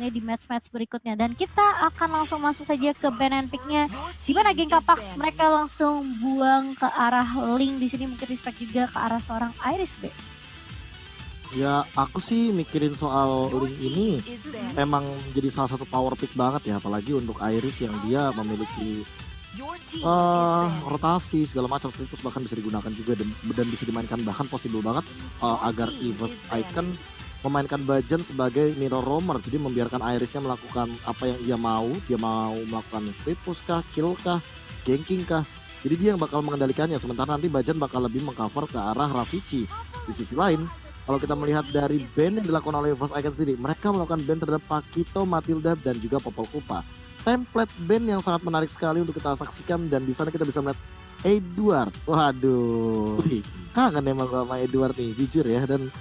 tentunya di match-match berikutnya. Dan kita akan langsung masuk saja ke ban and pick-nya. Di mana geng Kapax mereka langsung buang ke arah Link di sini, mungkin respect juga ke arah seorang Iris B. Ya aku sih mikirin soal Link ini emang jadi salah satu power pick banget ya, apalagi untuk Iris yang dia memiliki rotasi segala macam, terus bahkan bisa digunakan juga dan bisa dimainkan, bahkan possible banget agar EVOS Icon memainkan Bajan sebagai mirror roamer, jadi membiarkan Irisnya melakukan apa yang dia mau melakukan split push kah, kill kah, ganking kah, jadi dia yang bakal mengendalikannya, sementara nanti Bajan bakal lebih mengcover ke arah Ravici. Di sisi lain, kalau kita melihat dari ban yang dilakukan oleh EVOS Icon sendiri, mereka melakukan ban terhadap Pakito, Matilda, dan juga Popol Kupa. Template ban yang sangat menarik sekali untuk kita saksikan, dan di sana kita bisa melihat Edward. Waduh, kangen emang sama Edward nih, jujur ya. Dan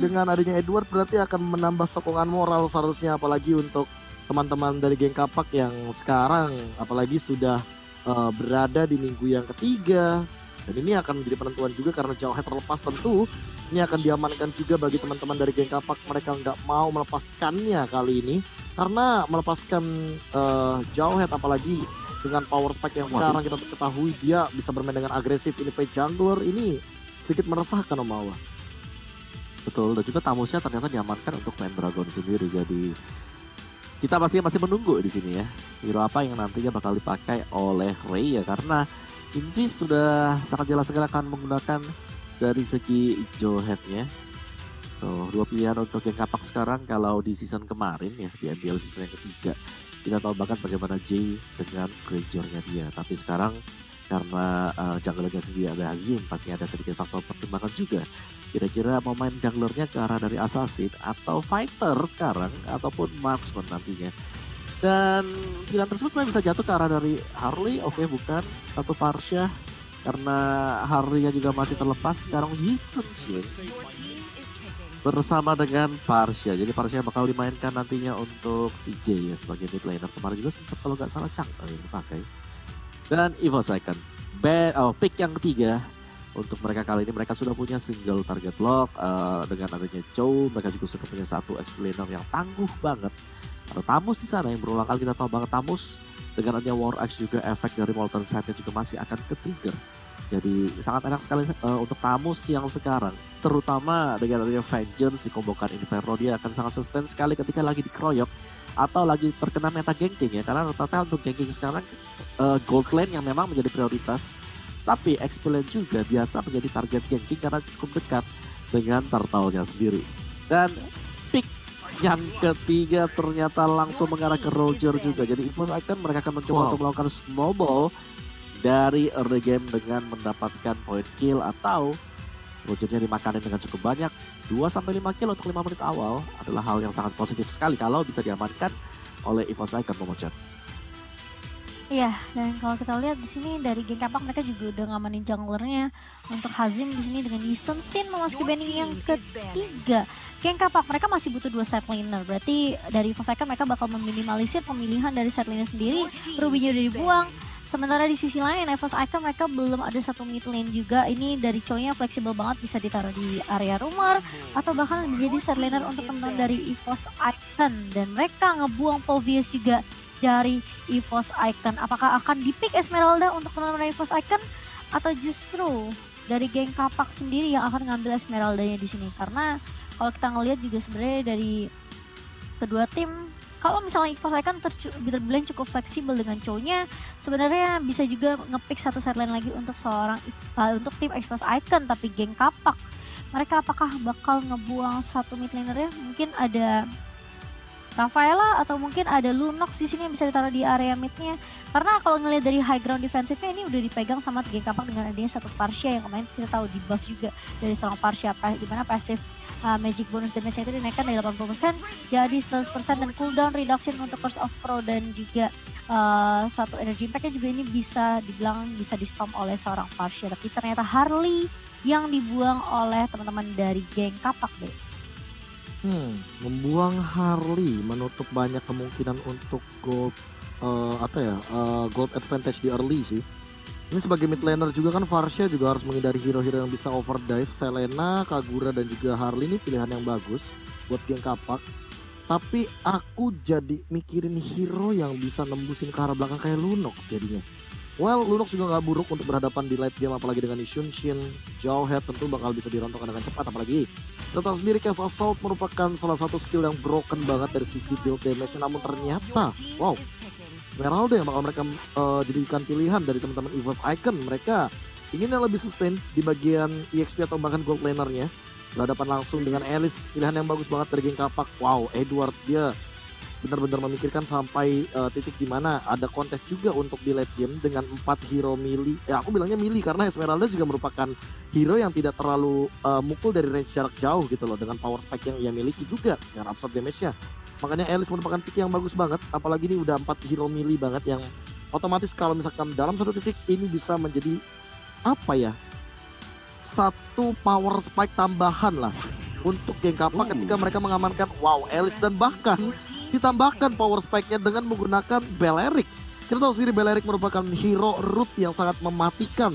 dengan adanya Edward berarti akan menambah sokongan moral seharusnya, apalagi untuk teman-teman dari geng Kapak yang sekarang apalagi sudah berada di minggu yang ketiga. Dan ini akan menjadi penentuan juga karena Jauhead terlepas, tentu ini akan diamankan juga bagi teman-teman dari geng Kapak. Mereka nggak mau melepaskannya kali ini, karena melepaskan Jauhead apalagi dengan power spike yang sekarang kita ketahui dia bisa bermain dengan agresif, invade jungler, ini sedikit meresahkan Om Awa. Betul, dan juga Tamusnya ternyata diamankan untuk main Dragon sendiri, jadi kita masih menunggu di sini ya. Hero apa yang nantinya bakal dipakai oleh Ray ya, karena Invis sudah sangat jelas sekali akan menggunakan dari segi Jauhead-nya. So, dua pilihan untuk yang Kapak sekarang. Kalau di season kemarin ya, di MPL season yang ketiga, kita tahu banget bagaimana Jay dengan Granger-nya dia. Tapi sekarang karena junglernya sendiri ada Azim, pasti ada sedikit faktor pertimbangan juga. Kira-kira mau main junglernya ke arah dari Assassin atau Fighter sekarang, ataupun Marksman nantinya. Dan pilihan tersebut sebenarnya bisa jatuh ke arah dari Harley, oke bukan, atau Parsha, karena Harley-nya juga masih terlepas. Sekarang Yisen Shin bersama dengan Parsha, jadi Parsha bakal dimainkan nantinya untuk si J ya sebagai mid laner. Kemarin juga sempat kalau nggak salah Chang dipakai. Dan EVOS Icon pick yang ketiga untuk mereka kali ini, mereka sudah punya single target lock dengan adanya Chow. Mereka juga sudah punya satu explainer yang tangguh banget. Ada Tamus di sana yang berulang kali kita tahu banget Tamus dengan adanya War Axe, juga efek dari Molten Side juga masih akan ke-trigger. Jadi sangat enak sekali untuk Tamus yang sekarang, terutama dengan adanya Vengeance dikombokan Inferno, dia akan sangat sustain sekali ketika lagi dikeroyok atau lagi terkena meta ganking ya, karena rata-rata untuk ganking sekarang gold lane yang memang menjadi prioritas, tapi XP lane juga biasa menjadi target ganking karena cukup dekat dengan turtle-nya sendiri. Dan pick yang ketiga ternyata langsung mengarah ke Roger juga. Jadi EVOS Icon mereka akan mencoba untuk melakukan snowball dari early game dengan mendapatkan point kill, atau Rogernya dimakanin dengan cukup banyak. 2-5 kill untuk 5 menit awal adalah hal yang sangat positif sekali kalau bisa diamankan oleh EVOS Icon, Momochan. Iya, dan kalau kita lihat di sini dari geng Kapak mereka juga udah ngamanin junglernya untuk Hazim di sini dengan Yisen Shin memasuki banning yang ketiga. Geng Kapak mereka masih butuh 2 side laner, berarti dari EVOS Icon mereka bakal meminimalisir pemilihan dari side laner sendiri. Rubinya udah dibuang. Sementara di sisi lain EVOS Icon mereka belum ada satu mid lane juga. Ini dari Chow-nya fleksibel banget, bisa ditaruh di area rumor atau bahkan menjadi side laner untuk teman-teman dari EVOS Icon. Dan mereka ngebuang Povius juga dari EVOS Icon. Apakah akan di-pick Esmeralda untuk teman-teman dari EVOS Icon atau justru dari geng Kapak sendiri yang akan ngambil Esmeraldanya di sini? Karena kalau kita ngelihat juga sebenarnya dari kedua tim, kalau misalnya EVOS Icon terbilang cukup fleksibel dengan Chow-nya, sebenarnya bisa juga nge-pick satu sideline lagi untuk untuk tim EVOS Icon. Tapi geng Kapak mereka apakah bakal ngebuang satu mid laner-nya? Mungkin ada Rafaela atau mungkin ada Lunox di sini yang bisa ditaruh di area midnya. Karena kalau ngelihat dari high ground defensifnya ini udah dipegang sama geng Kapak dengan adanya satu Parsha yang kemarin kita tahu di buff juga dari seorang Parsha, di mana pasif magic bonus damage itu dinaikkan dari 80% jadi 100%, dan cooldown reduction untuk Curse of Pro dan juga satu energy impact-nya juga ini bisa dibilang bisa di-spam oleh seorang Parsha. Tapi ternyata Harley yang dibuang oleh teman-teman dari geng Kapak deh. Membuang Harley menutup banyak kemungkinan untuk gold gold advantage di early sih. Ini sebagai mid laner juga kan, Varsha juga harus menghindari hero-hero yang bisa overdive. Selena, Kagura dan juga Harley ini pilihan yang bagus buat geng Kapak. Tapi aku jadi mikirin hero yang bisa nembusin ke arah belakang kayak Lunox jadinya. Well, Lunox juga nggak buruk untuk berhadapan di late game, apalagi dengan Isunshin. Jawhead tentu bakal bisa dirontokkan dengan cepat, apalagi kita tahu sendiri Chaos Assault merupakan salah satu skill yang broken banget dari sisi build damage. Namun ternyata, wow, Esmeralda yang bakal mereka jadikan pilihan dari teman-teman EVOS Icon. Mereka ingin yang lebih sustain di bagian EXP atau bahkan gold lanernya. Berhadapan langsung dengan Alice, pilihan yang bagus banget dari geng Kapak. Wow, Edward dia benar-benar memikirkan sampai titik dimana ada kontes juga untuk di late game dengan 4 hero melee. Ya aku bilangnya melee karena Esmeralda juga merupakan hero yang tidak terlalu mukul dari range jarak jauh gitu loh, dengan power spike yang ia miliki juga dengan absorb damage-nya. Makanya Alice merupakan pick yang bagus banget, apalagi ini udah 4 hero melee banget yang otomatis kalau misalkan dalam satu titik ini bisa menjadi apa ya, satu power spike tambahan lah untuk geng Kapak ketika mereka mengamankan Alice, dan bahkan ditambahkan power spike-nya dengan menggunakan Balearic. Kita tahu sendiri Balearic merupakan hero root yang sangat mematikan.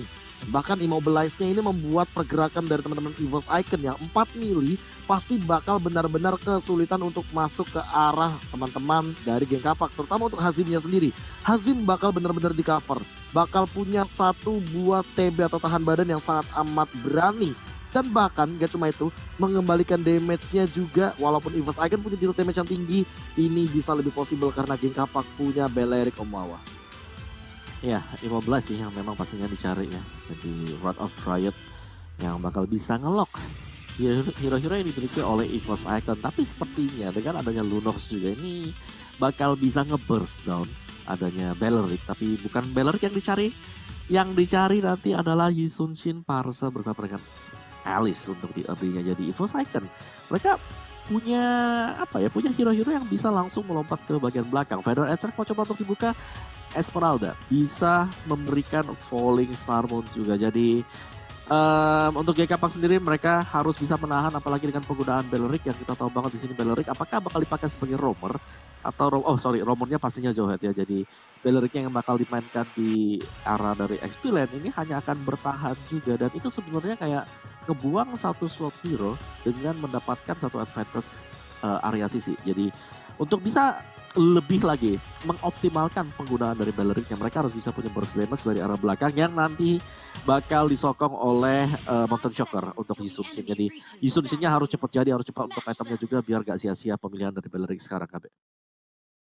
Bahkan immobilize-nya ini membuat pergerakan dari teman-teman EVOS Icon yang 4 melee pasti bakal benar-benar kesulitan untuk masuk ke arah teman-teman dari geng Kapak, terutama untuk Hazimnya sendiri. Hazim bakal benar-benar di cover, bakal punya satu buah TB atau tahan badan yang sangat amat berani. Dan bahkan gak cuma itu, mengembalikan damage-nya juga. Walaupun EVOS Icon punya deal damage yang tinggi, ini bisa lebih possible karena geng Kapak punya Balearic Om Wawa. Ya, Immobilize sih yang memang pastinya dicari ya. Jadi Wrath of Triad yang bakal bisa ngelok hero-hero yang dimiliki oleh EVOS Icon. Tapi sepertinya dengan adanya Lunox juga ini bakal bisa nge-burst down adanya Balearic. Tapi bukan Balearic yang dicari. Yang dicari nanti adalah Isunshin Parsa bersama dengan Alice untuk di early-nya. Jadi EVOS Icon mereka punya punya hero-hero yang bisa langsung melompat ke bagian belakang. Feather Edge mau coba untuk dibuka, Esmeralda bisa memberikan Falling Star Moon juga. Jadi untuk geng Kapak sendiri mereka harus bisa menahan, apalagi dengan penggunaan Balearic yang kita tahu banget di sini. Balearic apakah bakal dipakai sebagai roamer atau roamernya pastinya Jawhead ya. Jadi Balearic yang bakal dimainkan di arah dari XP lane ini hanya akan bertahan juga, dan itu sebenarnya kayak ngebuang satu slot hero dengan mendapatkan satu advantage area sisi. Jadi untuk bisa lebih lagi mengoptimalkan penggunaan dari Balearic, yang mereka harus bisa punya burst damage dari arah belakang yang nanti bakal disokong oleh Mountain Shocker untuk Isunshin. Jadi Isunshinnya harus cepat jadi, harus cepat untuk itemnya juga biar gak sia-sia pemilihan dari Balearic sekarang KB.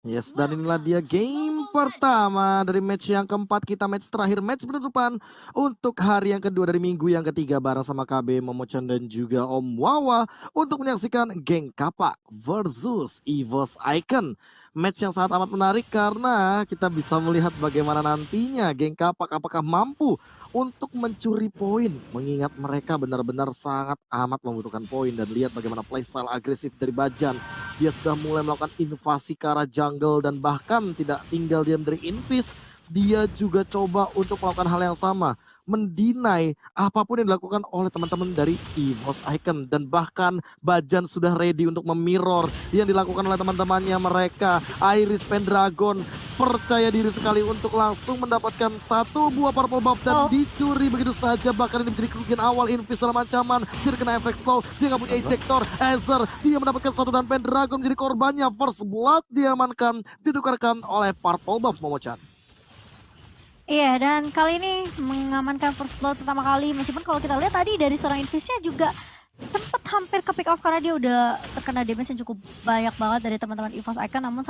Yes, dan inilah dia game pertama dari match yang keempat kita, match terakhir, match penutupan untuk hari yang kedua dari minggu yang ketiga bareng sama KB, Momochan dan juga Om Wawa untuk menyaksikan geng Kapak versus EVOS Icon. Match yang sangat amat menarik karena kita bisa melihat bagaimana nantinya geng Kapak apakah mampu untuk mencuri poin, mengingat mereka benar-benar sangat amat membutuhkan poin. Dan lihat bagaimana playstyle agresif dari Bajan. Dia sudah mulai melakukan invasi ke arah jungle, dan bahkan tidak tinggal diam dari Invis, dia juga coba untuk melakukan hal yang sama, mendinai apapun yang dilakukan oleh teman-teman dari EVOS Icon. Dan bahkan Bajan sudah ready untuk memirror yang dilakukan oleh teman-temannya mereka. Iris Pendragon percaya diri sekali untuk langsung mendapatkan satu buah purple buff dan dicuri begitu saja. Bahkan ini menjadi kerugian awal Invis dalam ancaman. Dia kena efek slow, dia nggak punya ejector. Ezer dia mendapatkan satu dan Pendragon menjadi korbannya. First blood diamankan, ditukarkan oleh purple buff Momochan. Iya, dan kali ini mengamankan first blood pertama kali, meskipun kalau kita lihat tadi dari seorang Invisnya juga sempat hampir ke pick off karena dia udah terkena damage yang cukup banyak banget dari teman-teman EVOS Icon. Namun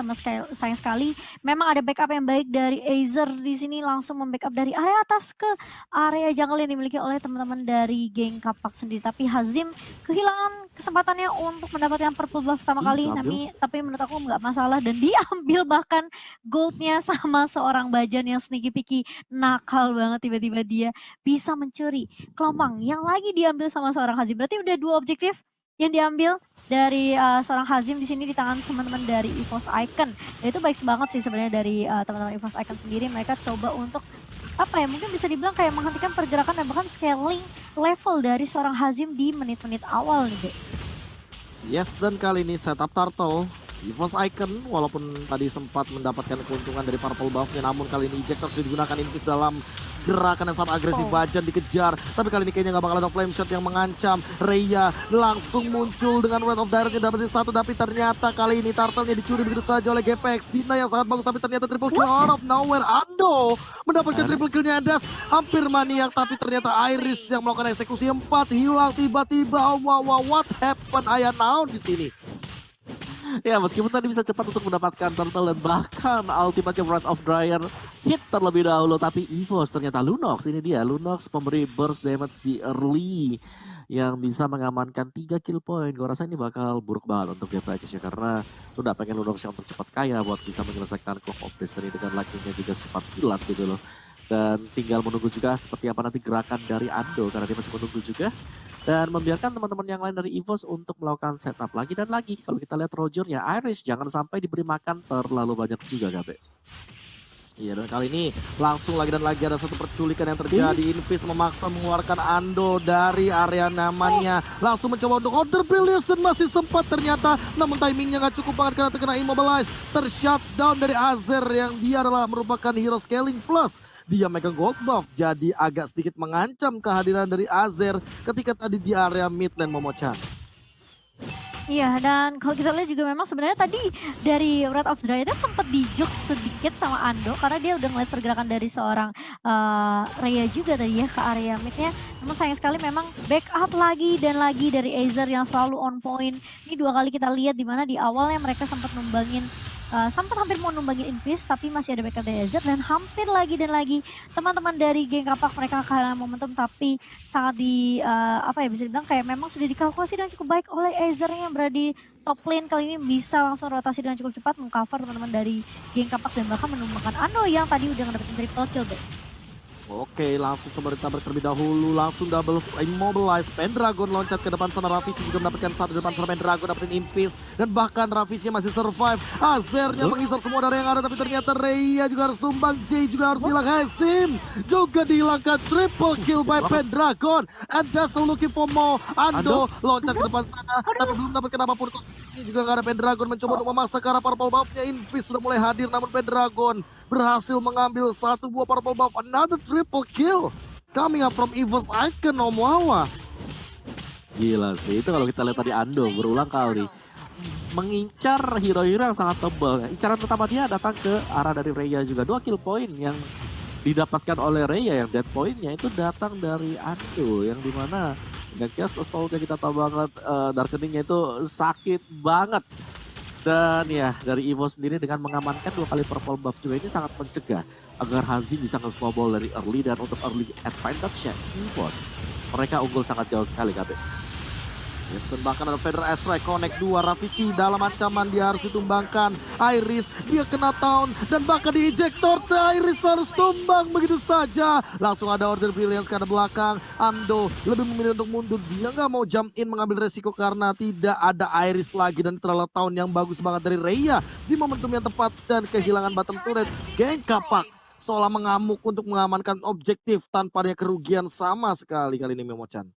sayang sekali memang ada backup yang baik dari Azer di sini, langsung membackup dari area atas ke area jungle yang dimiliki oleh teman-teman dari geng Kapak sendiri. Tapi Hazim kehilangan kesempatannya untuk mendapatkan purple buff pertama kali, tapi menurut aku nggak masalah, dan diambil bahkan goldnya sama seorang Bajan yang sneaky picky, nakal banget. Tiba-tiba dia bisa mencuri kelompang yang lagi diambil sama seorang Hazim. Berarti udah dua objektif yang diambil dari seorang Hazim di sini di tangan teman-teman dari EVOS Icon. Dan itu baik banget sih sebenarnya dari teman-teman EVOS Icon sendiri. Mereka coba untuk mungkin bisa dibilang kayak menghentikan pergerakan dan bahkan scaling level dari seorang Hazim di menit-menit awal nih, Be. Yes, dan kali ini setup turtle EVOS Icon walaupun tadi sempat mendapatkan keuntungan dari purple buff-nya, namun kali ini ejector digunakan Invis dalam gerakan yang sangat agresif. Bajan dikejar, tapi kali ini kayaknya nggak bakal ada flame shot yang mengancam. Rhea langsung muncul dengan Wrath of Direct dapetin satu, tapi ternyata kali ini turtle-nya dicuri begitu saja oleh GPX. Dina yang sangat bagus, tapi ternyata triple kill out of nowhere. Ando mendapatkan triple kill-nya, Das hampir maniak, tapi ternyata Iris yang melakukan eksekusi 4 hilang tiba-tiba. Wow, what happened Aya now di sini? Ya, meskipun tadi bisa cepat untuk mendapatkan turtle dan bahkan ultimate Wrath of Dryer hit terlebih dahulu, tapi EVOS ternyata Lunox, ini dia Lunox pemberi burst damage di early yang bisa mengamankan 3 kill point. Gue rasa ini bakal buruk banget untuk GPX ya, karena lu udah pengen Lunox yang cepat kaya buat bisa menyelesaikan Clock of Destiny dengan lakinya juga sempat kilat gitu loh. Dan tinggal menunggu juga seperti apa nanti gerakan dari Ando, karena dia masih menunggu juga. Dan membiarkan teman-teman yang lain dari EVOS untuk melakukan setup lagi dan lagi. Kalau kita lihat Rogernya, Iris jangan sampai diberi makan terlalu banyak juga, Gabe. Iya, dan kali ini langsung lagi dan lagi ada satu perculikan yang terjadi. Invis memaksa mengeluarkan Ando dari area nyamannya. Langsung mencoba untuk order Brilliance dan masih sempat ternyata. Namun timingnya nggak cukup banget karena terkena immobilize. Tershutdown dari Azer yang dia adalah merupakan hero scaling plus. Dia megang gold buff, jadi agak sedikit mengancam kehadiran dari Azer ketika tadi di area mid lane Momochan. Iya, dan kalau kita lihat juga memang sebenarnya tadi dari Wrath of Dryer sempat dijuk sedikit sama Ando karena dia udah ngeliat pergerakan dari seorang Rhea juga tadi ya ke area midnya. Namun sayang sekali memang backup lagi dan lagi dari Azer yang selalu on point. Ini 2 kali kita lihat di mana di awalnya mereka sempat numbangin sempat hampir mau numbangin Invis, tapi masih ada backup dari Azer dan hampir lagi dan lagi teman-teman dari geng kapak mereka kehilangan momentum, tapi sangat apa ya bisa dibilang kayak memang sudah dikalkulasi dengan cukup baik oleh Azer yang berada di top lane. Kali ini bisa langsung rotasi dengan cukup cepat mengcover teman-teman dari geng kapak dan bahkan menumbangkan Ando yang tadi udah ngedapetin triple kill. Oke, langsung coba ditabrak terlebih dahulu, langsung double immobilize. Pendragon loncat ke depan sana, Ravici juga mendapatkan satu di depan sana, Pendragon dapetin Invis. Dan bahkan Ravici masih survive. Azernya menghisap semua darah yang ada, tapi ternyata Rhea juga harus tumbang, Jay juga harus hilang. Hazim juga dihilangkan, triple kill by Pendragon. And that's looking for more. Ando loncat ke depan sana, tapi belum dapatkan apapun. Ini juga nggak ada. Pendragon mencoba untuk memaksa ke arah purple buff-nya. Invis sudah mulai hadir, namun Pendragon berhasil mengambil satu buah purple buff. Another triple kill coming up from EVOS Icon Omoawa. Gila sih, itu kalau kita lihat tadi Ando berulang kali mengincar hero-hero yang sangat tebal. Incaran pertama dia datang ke arah dari Rhea juga. 2 kill point yang didapatkan oleh Rhea, yang dead point-nya itu datang dari Ando, yang dimana dengan Chaos Assault-nya kita tahu banget Darkening-nya itu sakit banget. Dan ya dari EVO sendiri dengan mengamankan 2 kali purple buff juga ini sangat mencegah agar Hazim bisa nge-snowball dari early. Dan untuk early advantage-nya EVOS mereka unggul sangat jauh sekali, Gabe. Yes, dan bahkan ada Feder S-Ray connect 2, Ravici dalam ancaman, dia harus ditumbangkan. Iris, dia kena down dan bahkan di ejector, Iris harus tumbang begitu saja. Langsung ada order Brilliance ke arah belakang. Ando lebih memilih untuk mundur, dia nggak mau jump in mengambil resiko karena tidak ada Iris lagi. Dan terlalu tahun yang bagus banget dari Rhea di momentum yang tepat dan kehilangan bottom turret. Geng kapak seolah mengamuk untuk mengamankan objektif tanpa ada kerugian sama sekali kali ini Momochan.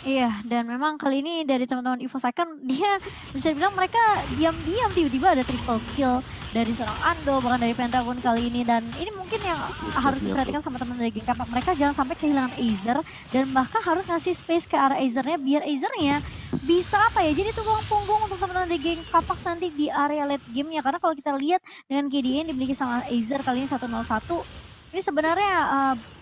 Iya, dan memang kali ini dari teman-teman EVOS Icon, dia bisa bilang mereka diam-diam tiba-tiba ada triple kill dari seorang Ando, bahkan dari Pendragon kali ini. Dan ini mungkin yang harus diperhatikan sama teman dari geng kapak, mereka jangan sampai kehilangan Azer dan bahkan harus ngasih space ke arah Azernya biar Azernya bisa apa ya, jadi tulang punggung untuk teman-teman dari geng kapak nanti di area late game-nya. Karena kalau kita lihat dengan KDA yang dimiliki sama Azer kali ini 101, ini sebenarnya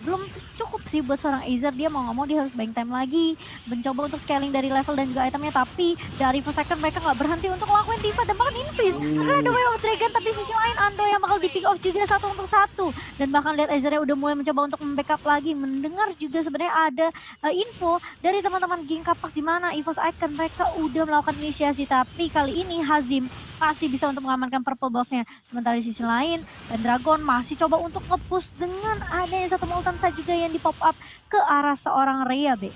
belum cukup sih buat seorang Azer. Dia mau nggak mau dia harus buying time lagi, mencoba untuk scaling dari level dan juga itemnya. Tapi dari first second mereka nggak berhenti untuk ngelakuin teamfight dan bahkan Invis. Ada Way of Dragon, tapi sisi lain Ando yang bakal di pick off juga 1 untuk 1. Dan bahkan lihat Azernya udah mulai mencoba untuk membackup lagi. Mendengar juga sebenarnya ada info dari teman-teman geng kapak di mana EVOS Icon mereka udah melakukan inisiasi. Tapi kali ini Hazim masih bisa untuk mengamankan purple buff-nya. Sementara di sisi lain, Pendragon masih coba untuk nge-push dengan adanya satu Molten Side juga yang di-pop up ke arah seorang Rhea, Be.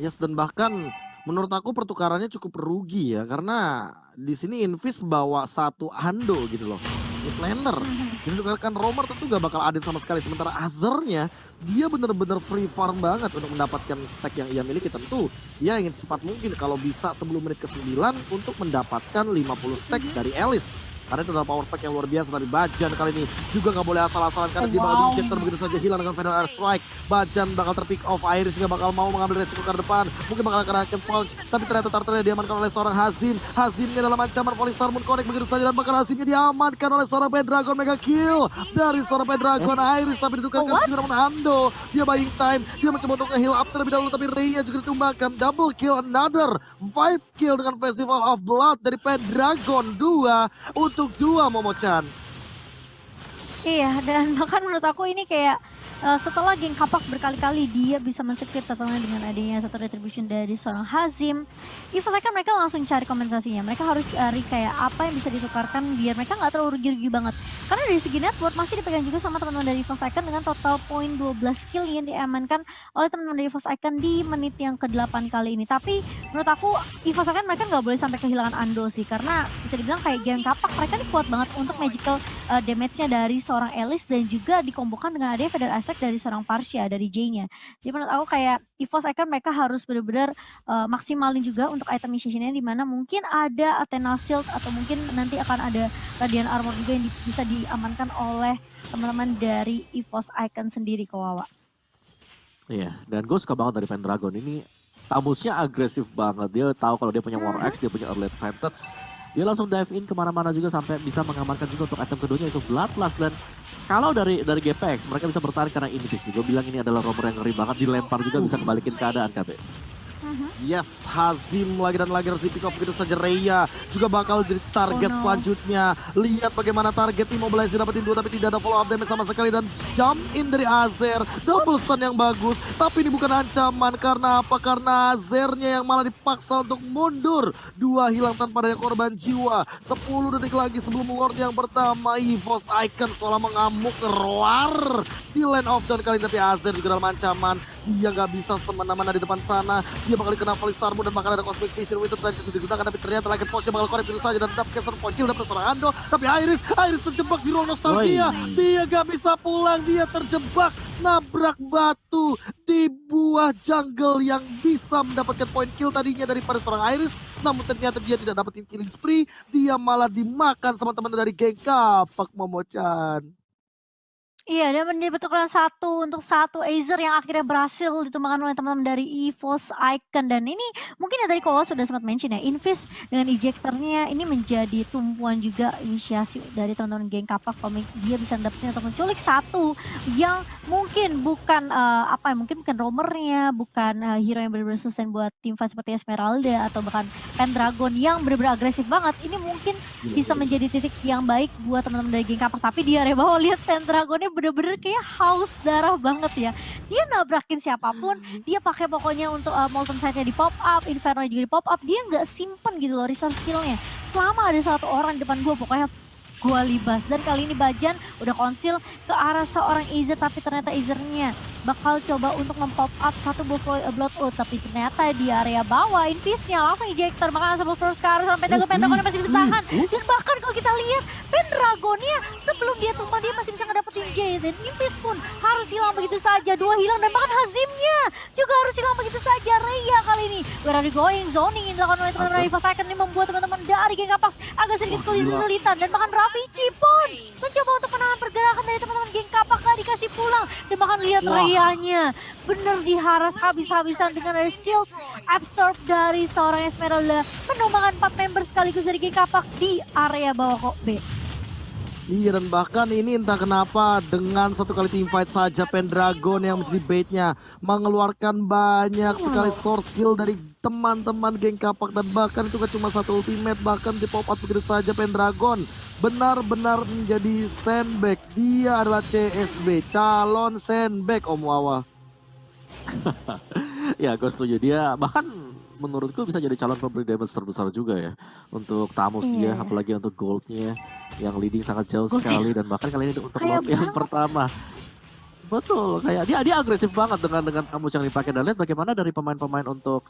Yes, dan bahkan menurut aku pertukarannya cukup rugi ya, karena di sini Invis bawa satu Ando gitu loh. Mid laner. Jadi kan Romer tentu gak bakal adil sama sekali. Sementara Azernya dia bener-bener free farm banget untuk mendapatkan stack yang ia miliki. Tentu dia ingin secepat mungkin kalau bisa sebelum menit ke-9 untuk mendapatkan 50 stack dari Alice. Karena itu adalah power pack yang luar biasa dari Bajan kali ini. Juga nggak boleh asal-asalan karena dia bakal di-injector begitu saja hilang dengan Final Air Strike. Bajan bakal terpick off, Iris nggak bakal mau mengambil resiko ke depan. Mungkin bakal kena akan punch, tapi ternyata Tartarnya diamankan oleh seorang Hazim. Hazimnya dalam ancaman Polystar Moon Connect begitu saja dan bahkan Hazimnya diamankan oleh seorang Pendragon Mega Kill dari seorang Pendragon Iris, tapi ditukar namun Ando. Dia buying time, dia mencoba untuk nge-heal up terlebih dahulu, tapi Rhea juga ditumbangkan. Double kill, another 5 kill dengan Festival of Blood dari Pendragon 2 untuk 2 Momo-chan. Iya, dan bahkan menurut aku ini kayak setelah geng Capax berkali-kali dia bisa men-secure totalnya dengan adanya satu retribution dari seorang Hazim. EVOS Icon mereka langsung cari kompensasinya. Mereka harus cari kayak apa yang bisa ditukarkan biar mereka nggak terlalu rugi-rugi banget. Karena dari segi network masih dipegang juga sama teman-teman dari EVOS Icon dengan total poin 12 kill yang diamankan oleh teman-teman dari EVOS Icon di menit yang ke-8 kali ini. Tapi menurut aku EVOS Icon mereka nggak boleh sampai kehilangan Ando sih. Karena bisa dibilang kayak geng Capax mereka ini kuat banget untuk magical damage-nya dari seorang Elise dan juga dikombokan dengan adanya Feather Aspect dari seorang Parsia, dari J-nya. Jadi menurut aku kayak EVOS Icon mereka harus benar-benar maksimalin juga untuk itemization-nya, di mana mungkin ada Athena Shield atau mungkin nanti akan ada Radiant Armor juga yang bisa diamankan oleh teman-teman dari EVOS Icon sendiri, Kawawa. Iya, dan gue suka banget dari Pendragon ini. Tamusnya agresif banget, dia tahu kalau dia punya War Axe, dia punya early advantage. Dia langsung dive in kemana-mana juga sampai bisa mengamankan juga untuk item keduanya itu Bloodlust. Dan kalau dari GPX mereka bisa bertahan karena Invis. Gue bilang ini adalah romer yang ngeri banget, dilempar juga bisa kebalikin keadaan KB. Yes, Hazim lagi dan lagi harus di pick up begitu saja. Rhea juga bakal jadi target selanjutnya. Lihat bagaimana target Immobilize dapetin 2 tapi tidak ada follow up damage sama sekali. Dan jump in dari Azer, double stun yang bagus. Tapi ini bukan ancaman, karena apa? Karena Azernya yang malah dipaksa untuk mundur. 2 hilang tanpa adanya korban jiwa. 10 detik lagi sebelum Lord yang pertama. EVOS Icon seolah mengamuk keluar di lane of down kali ini. Tapi Azer juga dalam ancaman. Dia nggak bisa semena-mena di depan sana. Dia bakal kena Polystar Moon dan bahkan ada Cosmic Vision Winter Transit digunakan, tapi ternyata lagi Porsche bakal korek dulu saja dan dapatkan satu point kill dari seorang Ando. Tapi Iris terjebak di ruang nostalgia. Dia gak bisa pulang, dia terjebak nabrak batu di buah jungle yang bisa mendapatkan point kill tadinya daripada seorang Iris. Namun ternyata dia tidak dapetin killing spree, dia malah dimakan sama teman dari geng Capax, Momo-chan. Iya, dan menjadi pertukaran 1 untuk 1 Azer yang akhirnya berhasil ditumbangkan oleh teman-teman dari EVOS Icon. Dan ini mungkin yang tadi Kowa sudah sempat mention ya, Invis dengan ejectornya ini menjadi tumpuan juga inisiasi dari teman-teman geng Capax. Kalau dia bisa dapetin atau menculik 1 yang mungkin bukan mungkin bukan romernya, bukan hero yang benar-benar sustain buat tim fight seperti Esmeralda atau bahkan Pendragon yang benar-benar agresif banget. Ini mungkin bisa menjadi titik yang baik buat teman-teman dari geng Capax. Tapi di area bawah lihat Pendragonnya bener-bener kayak haus darah banget ya. Dia nabrakin siapapun, dia pakai pokoknya untuk Molten Sight-nya di pop up, Inferno juga di pop up, dia nggak simpen gitu loh resource skill-nya. Selama ada 1 orang di depan gue, pokoknya gue libas. Dan kali ini Bajan udah konsil ke arah seorang Azer, tapi ternyata Azernya bakal coba untuk nge-pop up 1 Blood Oath, tapi ternyata di area bawah Invisnya langsung ejector, makanya sebelum terus ke arah sampai Pendragonnya masih bisa tahan. Dan bahkan kalau kita lihat Pendragonnya sebelum dia tumbang dia masih bisa ngedapetin J, dan Invis pun harus hilang begitu saja, 2 hilang, dan bahkan Hazimnya juga harus hilang begitu saja. Rhea kali ini where are you going, zoning yang dilakukan oleh teman-teman EVOS Icon ini membuat teman-teman dari geng Capax agak sedikit kesulitan. Dan bahkan Ravici pun mencoba untuk menahan pergerakan dari teman-teman geng Capax, gak dikasih pulang. Dan bahkan lihat Rhea-nya bener diharas habis-habisan dengan ada shield absorb dari seorang Esmeralda, menumbangkan 4 member sekaligus dari geng Capax di area bawah kok B. Iya, dan bahkan ini entah kenapa dengan 1 kali team fight saja Pendragon yang menjadi baitnya mengeluarkan banyak sekali source skill dari teman-teman geng Capax, dan bahkan itu gak cuma 1 ultimate, bahkan di pop up begitu saja Pendragon benar-benar menjadi sandbag. Dia adalah CSB, calon sandbag Om Wawa. Ya gue setuju, dia bahkan menurutku bisa jadi calon pemberi damage terbesar juga ya untuk Tamus dia, apalagi untuk goldnya yang leading sangat jauh sekali. Dan bahkan kali ini untuk Lord yang pertama. Betul, kayak dia agresif banget dengan Tamus yang dipakai. Dan lihat bagaimana dari pemain-pemain untuk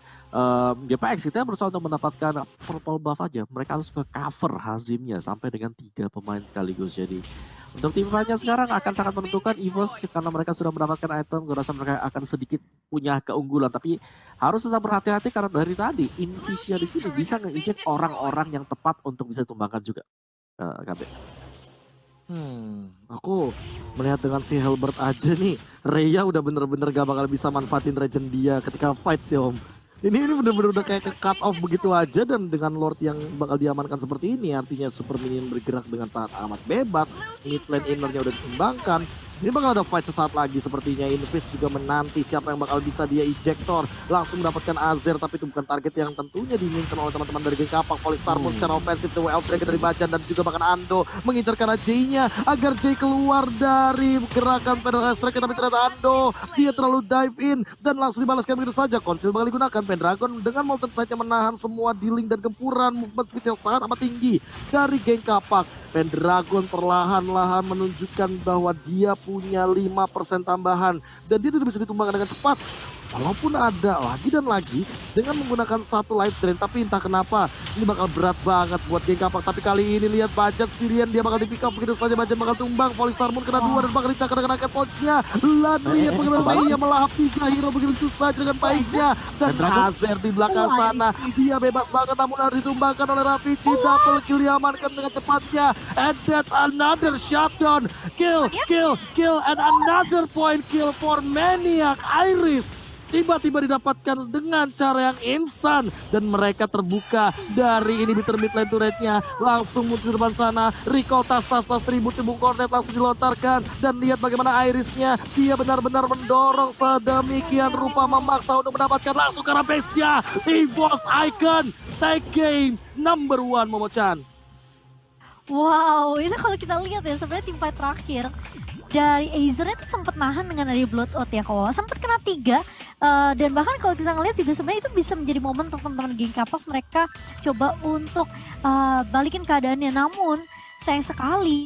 GPX kita berusaha untuk mendapatkan purple buff aja. Mereka harus ke cover Hazimnya sampai dengan 3 pemain sekaligus. Jadi untuk tim fightnya sekarang akan sangat menentukan EVOS karena mereka sudah mendapatkan item. Gue rasa mereka akan sedikit punya keunggulan, tapi harus tetap berhati-hati karena dari tadi Invisnya di sini bisa nge-eject orang-orang yang tepat untuk bisa ditumbangkan juga. KB. Aku melihat dengan si Helbert aja nih, Rhea udah bener-bener gak bakal bisa manfaatin regen dia ketika fight sih Om. Ini bener-bener udah kayak ke cut off begitu aja, dan dengan Lord yang bakal diamankan seperti ini artinya Super Minion bergerak dengan sangat amat bebas, mid lane innernya udah dikembangkan. Ini bakal ada fight sesaat lagi sepertinya. Invis juga menanti siapa yang bakal bisa dia ejector. Langsung mendapatkan Azer, tapi itu bukan target yang tentunya diinginkan oleh teman-teman dari geng Kapak. Volley Starmoon secara ofensif, The Way of Dragon dari Bajan, dan juga bahkan Ando mengincarkan J-nya agar J keluar dari gerakan Pedal Strike. Tapi ternyata Ando, dia terlalu dive in dan langsung dibalaskan begitu saja. Konsil bakal digunakan. Pendragon dengan Molten Sight yang menahan semua dealing dan gempuran movement speed yang sangat amat tinggi dari geng Kapak. Pendragon perlahan-lahan menunjukkan bahwa dia punya 5% tambahan dan dia tidak bisa ditumbangkan dengan cepat. Walaupun ada lagi dan lagi dengan menggunakan satu life drain, tapi entah kenapa ini bakal berat banget buat geng Kapak. Tapi kali ini lihat Bajan sendirian, dia bakal di pick up begitu saja. Bajan bakal tumbang, Volley Starmoon kena 2 dan bakal dicakar dengan raket punch-nya. Lihat bagaimana Mei yang melahap 3 hero begitu susah dengan baiknya. Dan Azer di belakang sana, dia bebas banget namun harus ditumbangkan oleh Rafici. Double kill diamankan dengan cepatnya. And that's another shutdown. Kill, and another point kill for Maniac. Iris tiba-tiba didapatkan dengan cara yang instan dan mereka terbuka dari inhibitor mid lane turretnya. Langsung muncul di depan sana, recall tas tribut Timbung Cornet langsung dilontarkan, dan lihat bagaimana Irisnya, dia benar-benar mendorong sedemikian rupa memaksa untuk mendapatkan langsung ke arah base-nya. EVOS Icon take game number 1 Momo-chan. Wow, ini kalau kita lihat ya sebenarnya tim fight terakhir dari Azer itu sempat nahan dengan dari Bloodout ya, kalau sempat kena 3 dan bahkan kalau kita ngeliat juga sebenarnya itu bisa menjadi momen untuk teman-teman geng Kapas mereka coba untuk balikin keadaannya, namun sayang sekali